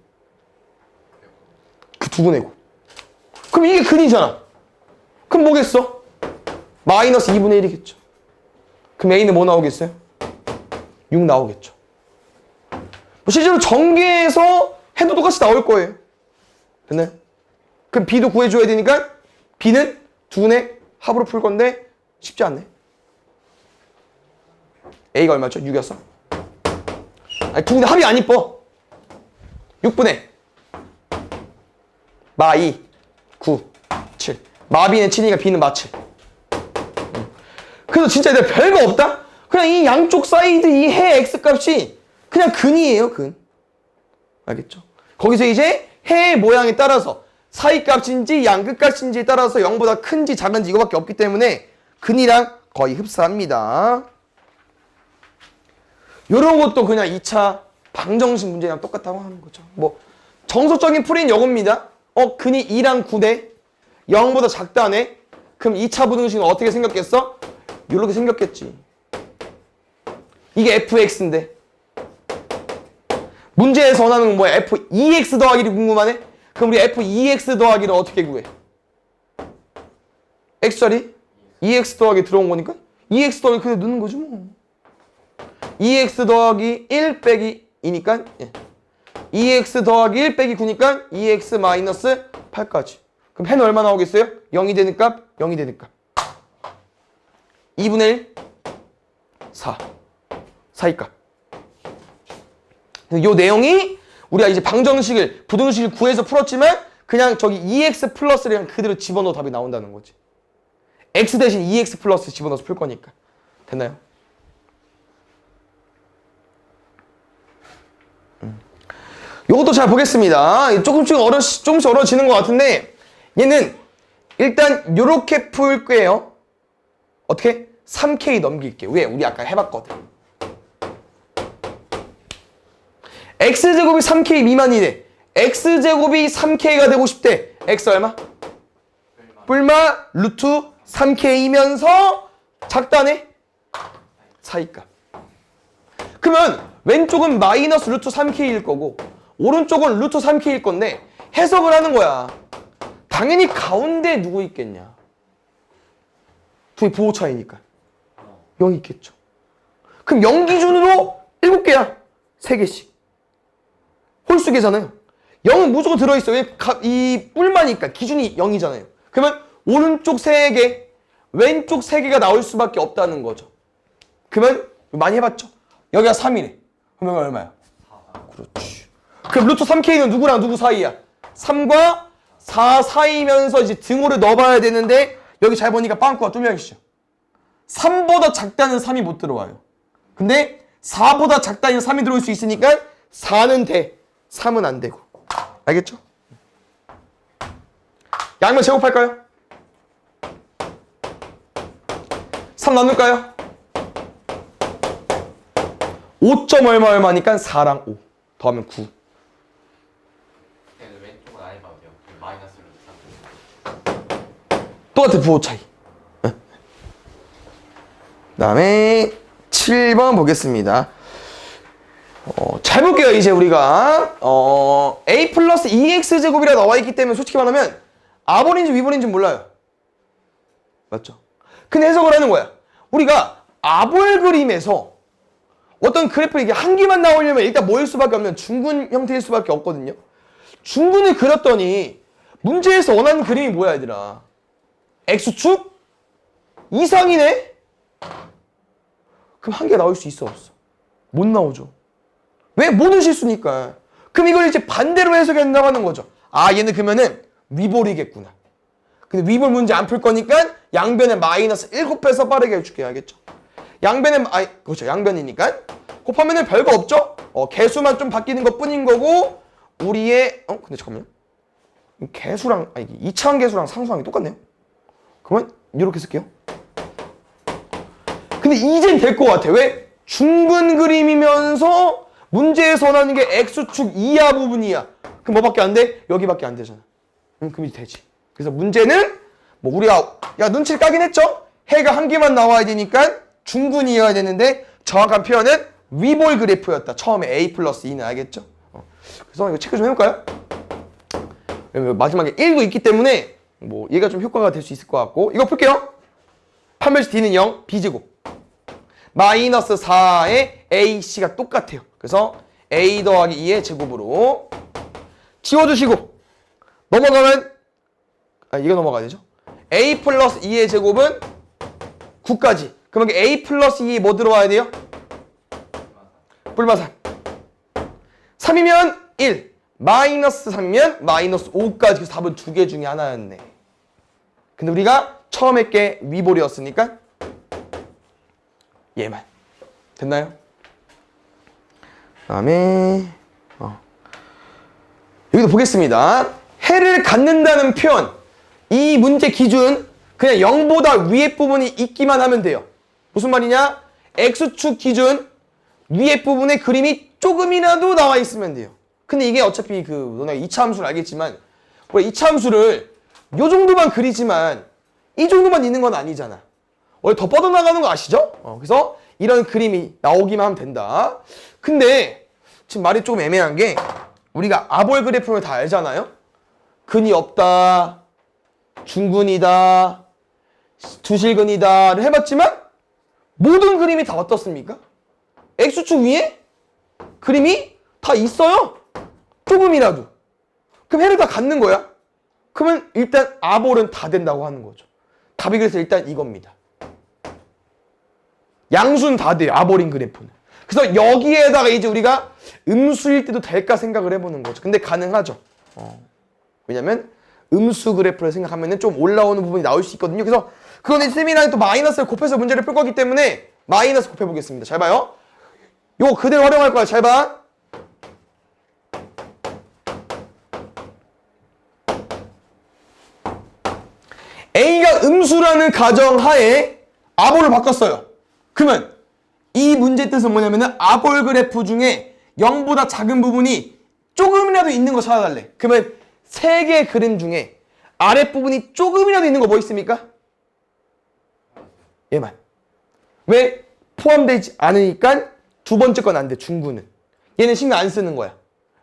그 두근애고. 그럼 이게 근이잖아. 그럼 뭐겠어? 마이너스 2분의 1이겠죠. 그럼 A는 뭐 나오겠어요? 6 나오겠죠. 실제로 전개해서 해도 똑같이 나올 거예요. 됐나요? 그럼 B도 구해줘야 되니까 B는 두근의 합으로 풀 건데 쉽지 않네. A가 얼마죠? 6이었어? 아니 두근의 합이 안 이뻐. 6분의 마 2 9 7 마비는 7이니까 B는 마 7. 그래서 진짜 내가 별거 없다? 그냥 이 양쪽 사이드 이 해 X값이 그냥 근이에요, 근. 알겠죠? 거기서 이제 해의 모양에 따라서 사이값인지 양끝값인지에 따라서 0보다 큰지 작은지 이거밖에 없기 때문에 근이랑 거의 흡사합니다. 요런 것도 그냥 2차 방정식 문제랑 똑같다고 하는 거죠. 뭐 정석적인 풀이는 요겁니다. 근이 2랑 9대 0보다 작다네. 그럼 2차 부등식은 어떻게 생겼겠어? 요렇게 생겼겠지. 이게 fx인데 문제에서 원하는 건 뭐야? f2x 더하기를 궁금하네? 그럼 우리 f2x 더하기를 어떻게 구해? x자리 2x 더하기 들어온 거니까 2x 더하기 그냥 넣는 거지 뭐. 2x 더하기 1 빼기 2니까 2x 더하기 1 빼기 9니까 2x 마이너스 8까지. 그럼 해는 얼마 나오겠어요? 0이 되는 값, 0이 되는 값. 2분의 1, 4. 사이값. 요 내용이 우리가 이제 방정식을, 부등식을 구해서 풀었지만 그냥 저기 2x 플러스를 그냥 그대로 집어넣어 답이 나온다는 거지. x 대신 2x 플러스 집어넣어서 풀 거니까. 됐나요? 요것도 잘 보겠습니다. 조금씩 어려지는 것 같은데 얘는 일단 요렇게 풀게요. 어떻게? 3K 넘길게. 왜? 우리 아까 해봤거든. X제곱이 3K 미만이래. X제곱이 3K가 되고 싶대. X 얼마? 뿔마 루트 3K이면서 작다네? 사이값. 그러면 왼쪽은 마이너스 루트 3K일 거고 오른쪽은 루트 3K일 건데 해석을 하는 거야. 당연히 가운데 누구 있겠냐? 둘이 부호 차이니까 0 있겠죠. 그럼 0 기준으로 7개야. 3개씩. 홀수 계잖아요. 0은 무조건 들어있어. 왜? 이 뿔마니까 기준이 0이잖아요. 그러면 오른쪽 3개, 왼쪽 3개가 나올 수밖에 없다는 거죠. 그러면 많이 해봤죠? 여기가 3이네. 그러면 얼마야? 4. 그렇지. 그럼 루트 3K는 누구랑 누구 사이야? 3과 4 사이면서 이제 등호를 넣어봐야 되는데 여기 잘 보니까 빵꾸가 뚫려있죠. 3보다 작다는 3이 못 들어와요. 근데 4보다 작다는 3이 들어올 수 있으니까 4는 돼. 3은 안 되고. 알겠죠? 양면 제곱할까요? 3 나눌까요? 5점 얼마 얼마니까 4랑 5 더하면 9. 왼쪽은 아예 봐요. 마이너스로 3. 똑같아 부호 차이. 그 다음에 7번 보겠습니다. 잘 볼게요. 이제 우리가 a 플러스 2x제곱이라 나와 있기 때문에 솔직히 말하면 아볼인지 위볼인지 몰라요. 맞죠? 근데 해석을 하는 거야. 우리가 아볼 그림에서 어떤 그래프 이게 한 개만 나오려면 일단 뭐일 수밖에 없는 중근 형태일 수밖에 없거든요. 중근을 그렸더니 문제에서 원하는 그림이 뭐야 얘들아? x축 이상이네? 그럼 한 개 나올 수 있어 없어? 못 나오죠. 왜? 모든 실수니까. 그럼 이걸 이제 반대로 해석해야 된다고 하는 거죠. 아 얘는 그러면은 위볼이겠구나. 근데 위볼 문제 안 풀 거니까 양변에 마이너스 1 곱해서 빠르게 해줄게요. 알겠죠? 양변에 그렇죠. 양변이니까 곱하면은 별거 없죠? 개수만 좀 바뀌는 것 뿐인 거고 우리의 근데 잠깐만요. 개수랑 이차원 개수랑 상수항이 똑같네요. 그러면 이렇게 쓸게요. 근데 이젠 될 것 같아. 왜? 중근 그림이면서 문제에서 원하는 게 x축 이하 부분이야. 그럼 뭐밖에 안 돼? 여기밖에 안 되잖아. 그럼 이제 되지. 그래서 문제는 뭐 우리가 눈치를 까긴 했죠? 해가 한 개만 나와야 되니까 중근이어야 되는데 정확한 표현은 위볼 그래프였다. 처음에 a 플러스 2는 알겠죠? 그래서 이거 체크 좀 해볼까요? 마지막에 1도 있기 때문에 뭐 얘가 좀 효과가 될 수 있을 것 같고 이거 풀게요. 판별식 d는 0, b제곱 마이너스 4의 ac가 똑같아요. 그래서 a 더하기 2의 제곱으로 지워주시고 넘어가면 이거 넘어가야 되죠? a 플러스 2의 제곱은 9까지. 그러면 a 플러스 2 뭐 들어와야 돼요? 뿔마산. 3이면 1, 마이너스 3이면 마이너스 5까지. 그래서 답은 2개 중에 하나였네. 근데 우리가 처음에 게 위볼이었으니까 얘만. 됐나요? 그 다음에 여기도 보겠습니다. 해를 갖는다는 표현. 이 문제 기준 그냥 0보다 위에 부분이 있기만 하면 돼요. 무슨 말이냐? x축 기준 위에 부분에 그림이 조금이라도 나와 있으면 돼요. 근데 이게 어차피 너네가 이차함수를 알겠지만 우리 이차함수를 요 정도만 그리지만 이 정도만 있는 건 아니잖아. 원래 더 뻗어나가는 거 아시죠? 그래서 이런 그림이 나오기만 하면 된다. 근데 지금 말이 조금 애매한 게 우리가 아볼 그래프를 다 알잖아요. 근이 없다, 중근이다, 두실근이다를 해봤지만 모든 그림이 다 어떻습니까? x축 위에 그림이 다 있어요. 조금이라도. 그럼 해를 다 갖는 거야. 그러면 일단 아볼은 다 된다고 하는 거죠. 답이 그래서 일단 이겁니다. 양수는 다 돼요. 아볼인 그래프는. 그래서 여기에다가 이제 우리가 음수일 때도 될까 생각을 해보는 거죠. 근데 가능하죠. 왜냐면 음수 그래프를 생각하면 좀 올라오는 부분이 나올 수 있거든요. 그래서 그건 쌤이랑 또 마이너스를 곱해서 문제를 풀 거기 때문에 마이너스 곱해보겠습니다. 잘 봐요. 요거 그대로 활용할 거야. 잘 봐. A가 음수라는 가정하에 아볼을 바꿨어요. 그러면 이 문제 뜻은 뭐냐면은 아볼 그래프 중에 0보다 작은 부분이 조금이라도 있는 거 찾아달래. 그러면 3개의 그림 중에 아랫부분이 조금이라도 있는 거 뭐 있습니까? 얘만. 왜? 포함되지 않으니까 두 번째 건 안 돼. 중구는. 얘는 신경 안 쓰는 거야.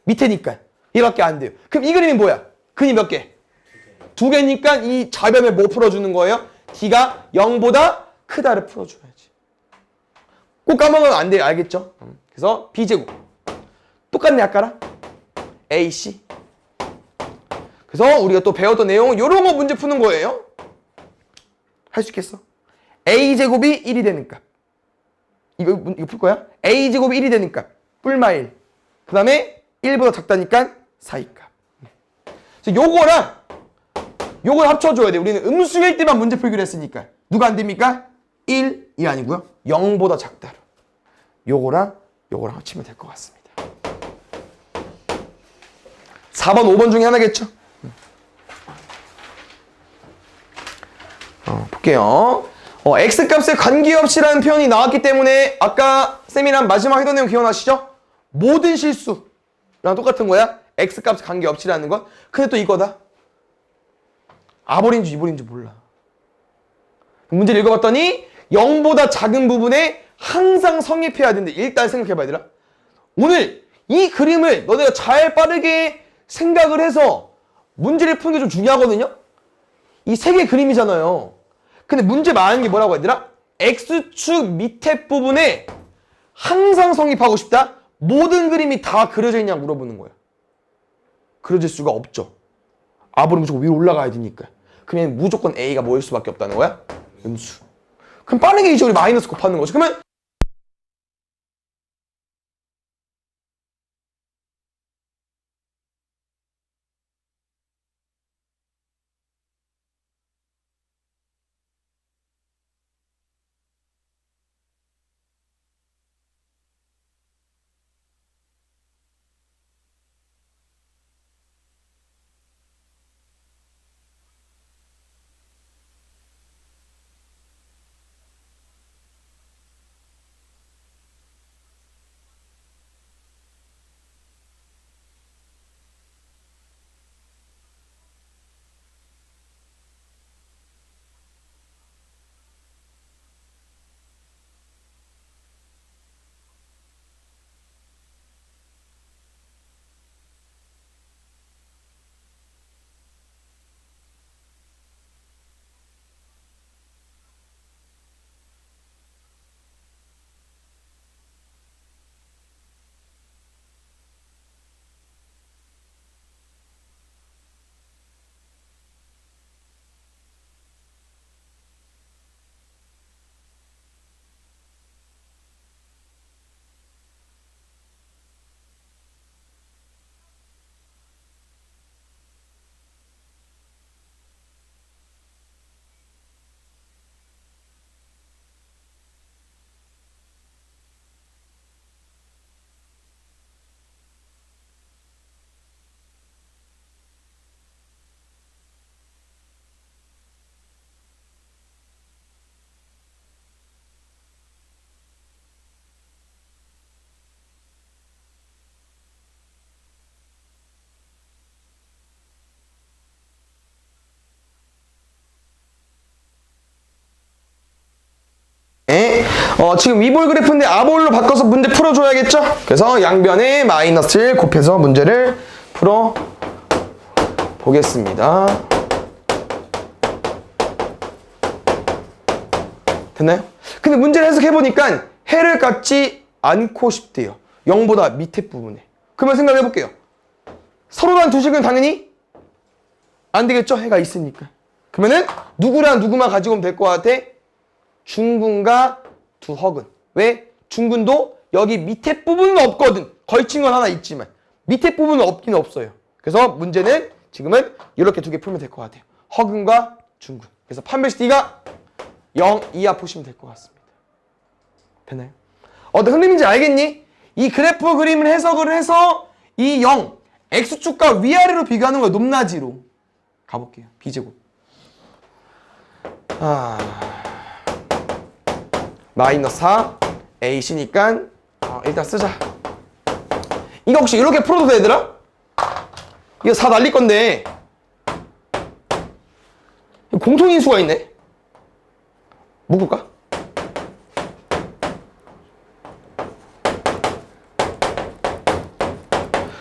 밑에니까. 얘밖에 안 돼요. 그럼 이 그림이 뭐야? 근이 몇 개? 2개니까 이 좌변을 뭐 풀어주는 거예요? D가 0보다 크다를 풀어줘야지. 꼭 까먹으면 안 돼요. 알겠죠? 그래서 B제곱. 똑같네 아까랑. AC. 그래서 우리가 또 배웠던 내용 요런 거 문제 푸는 거예요. 할 수 있겠어? A제곱이 1이 되는 값. 이거 풀 거야? A제곱이 1이 되는 값. 뿔마 1. 그 다음에 1보다 작다니까 4의 값. 그래서 요걸 합쳐줘야 돼. 우리는 음수일 때만 문제 풀기로 했으니까. 누가 안 됩니까? 1이 아니고요. 0보다 작다로. 요거랑 합치면 될 것 같습니다. 4번, 5번 중에 하나겠죠? 볼게요. x값의 관계없이라는 표현이 나왔기 때문에 아까 쌤이랑 마지막 했던 내용 기억나시죠? 모든 실수랑 똑같은 거야. x값의 관계없이라는 건. 근데 또 이거다. 아볼인지 이볼인지 몰라. 문제를 읽어봤더니 0보다 작은 부분에 항상 성립해야 되는데 일단 생각해봐 얘들아. 오늘 이 그림을 너네가 잘 빠르게 생각을 해서 문제를 푸는 게 좀 중요하거든요. 이 세 개 그림이잖아요. 근데 문제 많은 게 뭐라고 얘들아? x축 밑에 부분에 항상 성립하고 싶다? 모든 그림이 다 그려져 있냐고 물어보는 거야. 그려질 수가 없죠. 아볼은 무조건 위로 올라가야 되니까. 그러면 무조건 A가 뭐일 수밖에 없다는 거야? 음수. 그럼 빠르게 이제 우리 마이너스 곱하는 거지. 그러면 지금 위볼 그래프인데 아볼로 바꿔서 문제 풀어줘야겠죠? 그래서 양변에 마이너스를 곱해서 문제를 풀어 보겠습니다. 됐나요? 근데 문제를 해석해보니까 해를 깎지 않고 싶대요. 0보다 밑에 부분에. 그러면 생각해볼게요. 서로 간 두 식은 당연히 안 되겠죠? 해가 있으니까. 그러면은 누구랑 누구만 가지고 오면 될 것 같아? 중근과 두허근. 왜? 중근도 여기 밑에 부분은 없거든. 걸친 건 하나 있지만 밑에 부분은 없긴 없어요. 그래서 문제는 지금은 이렇게 두 개 풀면 될 것 같아요. 허근과 중근. 그래서 판별식 D가 0 이하 보시면 될 것 같습니다. 됐나요? 어떤 흐름인지 알겠니? 이 그래프 그림을 해석을 해서 이 0, X축과 위아래로 비교하는 거예요. 높낮이로. 가볼게요. B제곱. 마이너스 4 AC니까 일단 쓰자. 이거 혹시 이렇게 풀어도 돼 얘들아? 이거 4 날릴 건데 공통인수가 있네. 묶을까?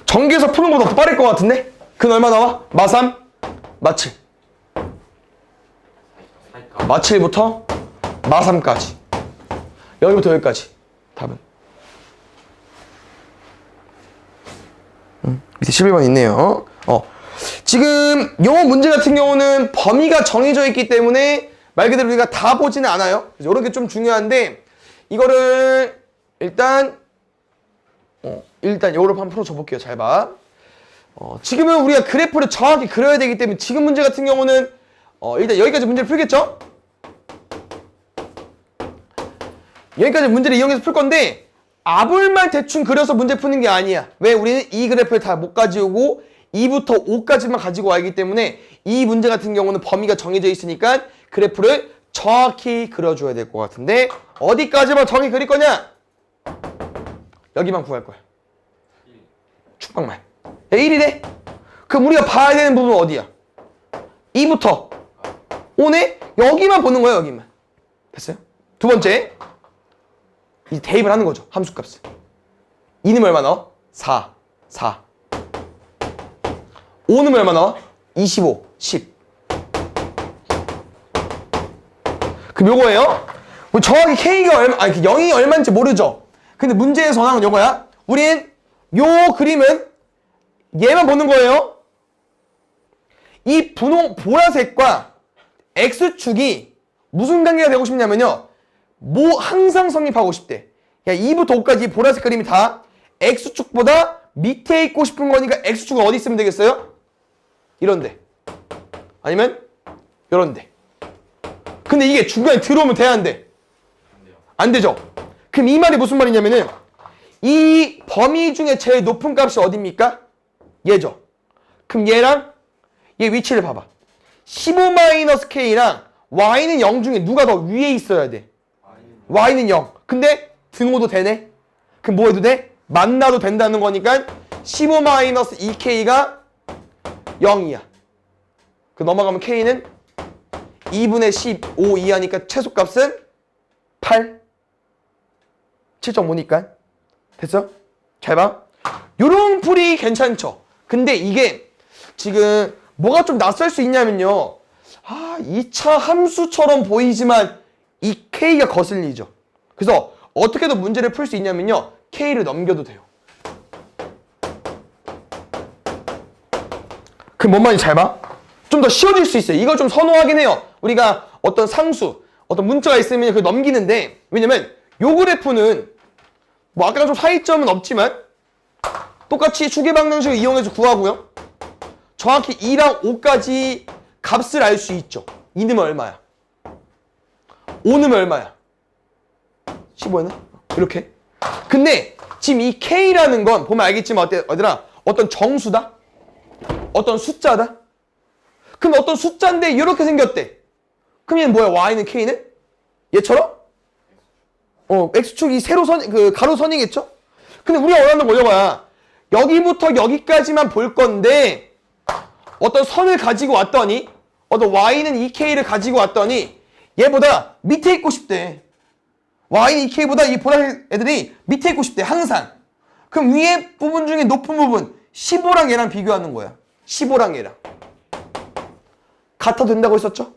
전개해서 푸는 것보다 더 빠를 것 같은데? 그건 얼마 나와? 마3, 마7. 마7부터 마3까지. 여기부터 여기까지. 답은 밑에 11번 있네요. 지금 요 문제 같은 경우는 범위가 정해져 있기 때문에 말 그대로 우리가 다 보지는 않아요. 그래서 이런 게 좀 중요한데 이거를 일단 요거를 한번 풀어줘 볼게요. 잘 봐. 지금은 우리가 그래프를 정확히 그려야 되기 때문에 지금 문제 같은 경우는 일단 여기까지 문제를 풀겠죠? 여기까지 문제를 이용해서 풀 건데 앞을만 대충 그려서 문제 푸는 게 아니야. 왜? 우리는 이 그래프를 다 못 가지고 2부터 5까지만 가지고 와야 하기 때문에 이 문제 같은 경우는 범위가 정해져 있으니까 그래프를 정확히 그려줘야 될 것 같은데 어디까지만 정확히 그릴 거냐? 여기만 구할 거야. 축방만. 야, 1이래? 그럼 우리가 봐야 되는 부분은 어디야? 2부터 5네? 여기만 보는 거야, 여기만. 됐어요? 두 번째. 이제 대입을 하는 거죠. 함수값을. 2는 얼마 나와? 4. 5는 얼마 나와? 25. 10. 그럼 요거예요? 뭐 정확히 K가 얼마, 0이 얼마인지 모르죠? 근데 문제의 전항은 요거야. 우린 요 그림은 얘만 보는 거예요. 이 분홍, 보라색과 X축이 무슨 관계가 되고 싶냐면요. 항상 성립하고 싶대. 야, 2부터 5까지 보라색 그림이 다 X축보다 밑에 있고 싶은 거니까 X축은 어디 있으면 되겠어요? 이런데. 아니면 요런데. 근데 이게 중간에 들어오면 돼야 안 돼? 안 되죠? 그럼 이 말이 무슨 말이냐면은 이 범위 중에 제일 높은 값이 어딥니까? 얘죠. 그럼 얘랑 얘 위치를 봐봐. 15-K랑 Y는 0 중에 누가 더 위에 있어야 돼? Y는 0. 근데 등호도 되네? 그럼 뭐 해도 돼? 만나도 된다는 거니까 15-2K가 0이야. 그 넘어가면 K는 2분의 15 이하니까 최소값은 8. 7.5니까. 됐어? 잘 봐. 요런 풀이 괜찮죠? 근데 이게 지금 뭐가 좀 낯설 수 있냐면요. 2차 함수처럼 보이지만 이 K가 거슬리죠. 그래서 어떻게든 문제를 풀 수 있냐면요. K를 넘겨도 돼요. 그럼 뭔 말인지 잘 봐. 좀 더 쉬워질 수 있어요. 이걸 좀 선호하긴 해요. 우리가 어떤 상수, 어떤 문자가 있으면 그걸 넘기는데 왜냐면 요 그래프는 뭐 아까랑 좀 차이점은 없지만 똑같이 추계 방정식을 이용해서 구하고요. 정확히 2랑 5까지 값을 알 수 있죠. 2는 얼마야? 5는 얼마야? 15는? 이렇게. 근데 지금 이 K라는 건 보면 알겠지만 어디라 어떤 정수다? 어떤 숫자다? 그럼 어떤 숫자인데 이렇게 생겼대. 그럼 얘는 뭐야? Y는 K는? 얘처럼? X축이 세로선, 가로선이겠죠? 근데 우리가 원하는 거 올려봐야 여기부터 여기까지만 볼 건데 어떤 선을 가지고 왔더니 어떤 Y는 2K를 가지고 왔더니 얘보다 밑에 있고 싶대. Y는 2K보다 이 보라색 애들이 밑에 있고 싶대. 항상. 그럼 위에 부분 중에 높은 부분 15랑 얘랑 비교하는 거야. 15랑 얘랑. 같아도 된다고 했었죠?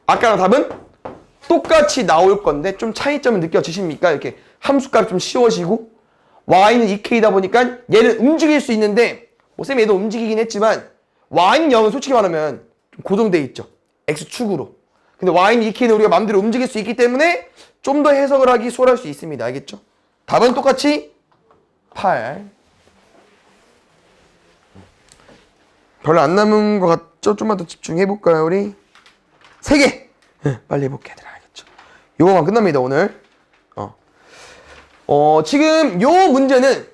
아까랑 답은 똑같이 나올 건데 좀 차이점을 느껴지십니까? 이렇게 함수값이 좀 쉬워지고 Y는 2K다 보니까 얘는 움직일 수 있는데 뭐 쌤이 얘도 움직이긴 했지만 Y는 0은 솔직히 말하면 좀 고정돼 있죠. X축으로. 근데 Y는 2K는 우리가 마음대로 움직일 수 있기 때문에 좀 더 해석을 하기 수월할 수 있습니다. 알겠죠? 답은 똑같이 8. 별로 안 남은 것 같죠? 좀만 더 집중해볼까요, 우리? 3개! 빨리 해볼게, 얘들아. 알겠죠? 요거만 끝납니다, 오늘. 지금 요 문제는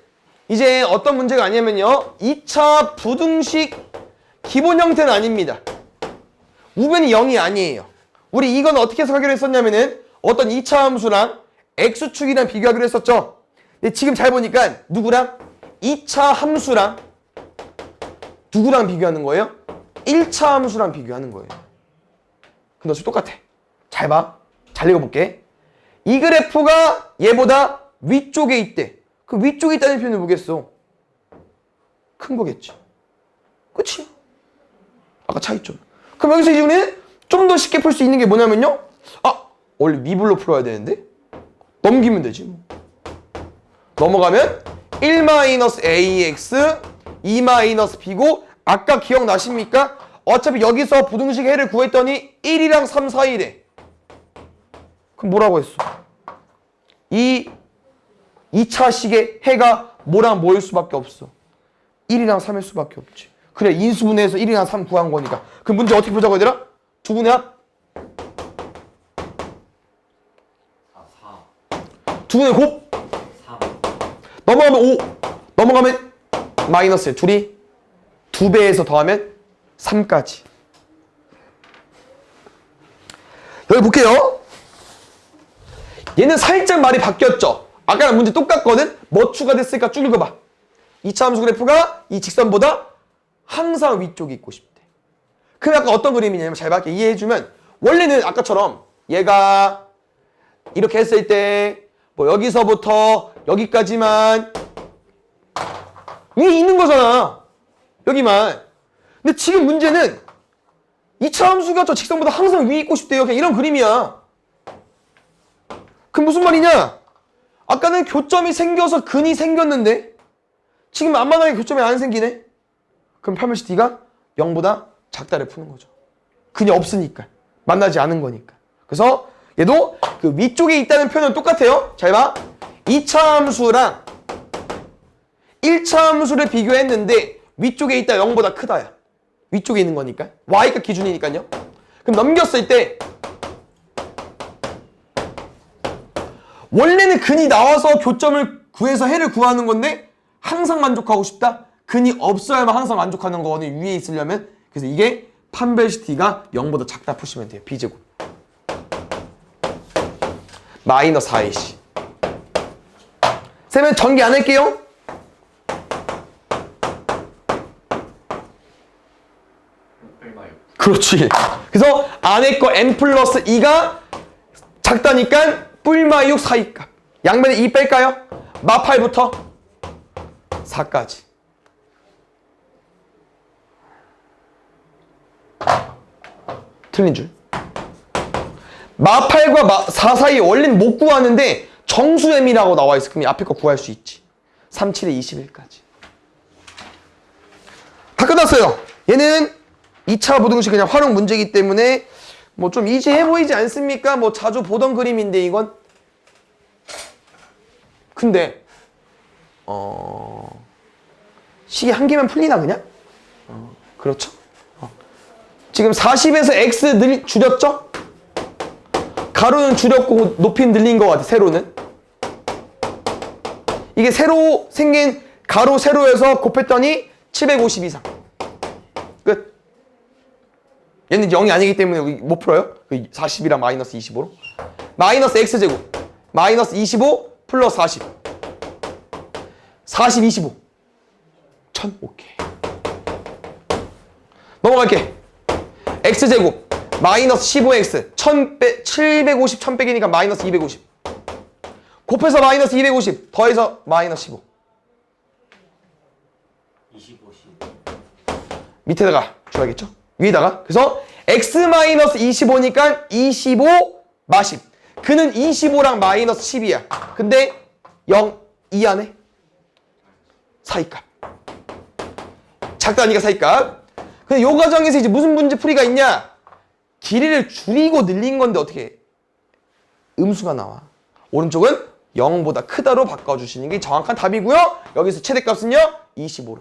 이제 어떤 문제가 아니냐면요. 2차 부등식 기본 형태는 아닙니다. 우변이 0이 아니에요. 우리 이건 어떻게 해석하기로 했었냐면은 어떤 2차 함수랑 X축이랑 비교하기로 했었죠. 근데 지금 잘 보니까 누구랑? 2차 함수랑 누구랑 비교하는 거예요? 1차 함수랑 비교하는 거예요. 근데 어차피 똑같아. 잘 봐. 잘 읽어볼게. 이 그래프가 얘보다 위쪽에 있대. 그 위쪽에 있다는 표현은 뭐겠어? 큰 거겠지. 그치? 아까 차이점. 그럼 여기서 이제 우리는 좀 더 쉽게 풀 수 있는 게 뭐냐면요. 원래 미분로 풀어야 되는데 넘기면 되지. 넘어가면 1-ax 2-b고 아까 기억나십니까? 어차피 여기서 부등식 해를 구했더니 1이랑 3 사이래. 그럼 뭐라고 했어? 이 2차식의 해가 뭐랑 뭐일 수밖에 없어? 1이랑 3일 수밖에 없지. 그래, 인수분해해서 1이랑 3 구한 거니까. 그럼 문제 어떻게 보자고 얘들아? 두 분의 합? 4 두 분의 곱? 3 넘어가면 5. 넘어가면 마이너스. 둘이 2배에서 더하면 3까지. 여기 볼게요. 얘는 살짝 말이 바뀌었죠. 아까랑 문제 똑같거든? 뭐 추가됐을까 쭉 읽어봐. 2차 함수 그래프가 이 직선보다 항상 위쪽에 있고 싶대. 그럼 아까 어떤 그림이냐면 잘 밖에 이해해주면 원래는 아까처럼 얘가 이렇게 했을 때 뭐 여기서부터 여기까지만 위에 있는 거잖아. 여기만. 근데 지금 문제는 2차 함수가 저 직선보다 항상 위에 있고 싶대요. 그냥 이런 그림이야. 그럼 무슨 말이냐? 아까는 교점이 생겨서 근이 생겼는데 지금 앞마당에 교점이 안 생기네? 그럼 팔멜시 D가 0보다 작다를 푸는 거죠. 근이 없으니까. 만나지 않은 거니까. 그래서 얘도 그 위쪽에 있다는 표현은 똑같아요. 잘 봐. 2차 함수랑 1차 함수를 비교했는데 위쪽에 있다 0보다 크다야. 위쪽에 있는 거니까. Y가 기준이니까요. 그럼 넘겼을 때 원래는 근이 나와서 교점을 구해서 해를 구하는 건데 항상 만족하고 싶다? 근이 없어야만 항상 만족하는 거는 위에 있으려면. 그래서 이게 판별시 T가 0보다 작다 푸시면 돼요. B제곱. 마이너스 4AC. 쌤은 전개 안 할게요. 그렇지. 그래서 안에 거 n 플러스 2가 작다니까 뿔마 6 사이값. 양변에 2 뺄까요? 마 8부터 4까지. 틀린 줄. 마 8과 마 4 사이 원래는 못 구하는데 정수m이라고 나와 있어. 그럼 이 앞에 거 구할 수 있지. 3, 7에 21까지. 다 끝났어요. 얘는 2차 부등식 그냥 활용 문제이기 때문에 뭐 좀 이지해 보이지 않습니까? 뭐 자주 보던 그림인데 이건. 근데 식이 한 개만 풀리나 그냥? 그렇죠? 지금 40에서 x 줄였죠? 가로는 줄였고 높이는 늘린 것 같아. 세로는. 이게 새로 생긴 가로 세로에서 곱했더니 750 이상. 끝. 얘는 0이 아니기 때문에 못 풀어요. 40이랑 마이너스 25로. 마이너스 x제곱. 마이너스 25 플러스 40. 40, 25. 1000. 오케이. 넘어갈게. x제곱. 마이너스 15x. 750, 1000 빼기니까 마이너스 250. 곱해서 마이너스 250. 더해서 마이너스 15. 25, 10. 밑에다가 줘야겠죠? 위에다가. 그래서 x-25니까 25 마십. 그는 25랑 마이너스 10이야. 근데 0, 2 안에 사이값. 작다니까 사이값. 근데 요 과정에서 이제 무슨 문제 풀이가 있냐? 길이를 줄이고 늘린 건데 어떻게 음수가 나와. 오른쪽은 0보다 크다로 바꿔주시는 게 정확한 답이고요. 여기서 최대값은요 25로.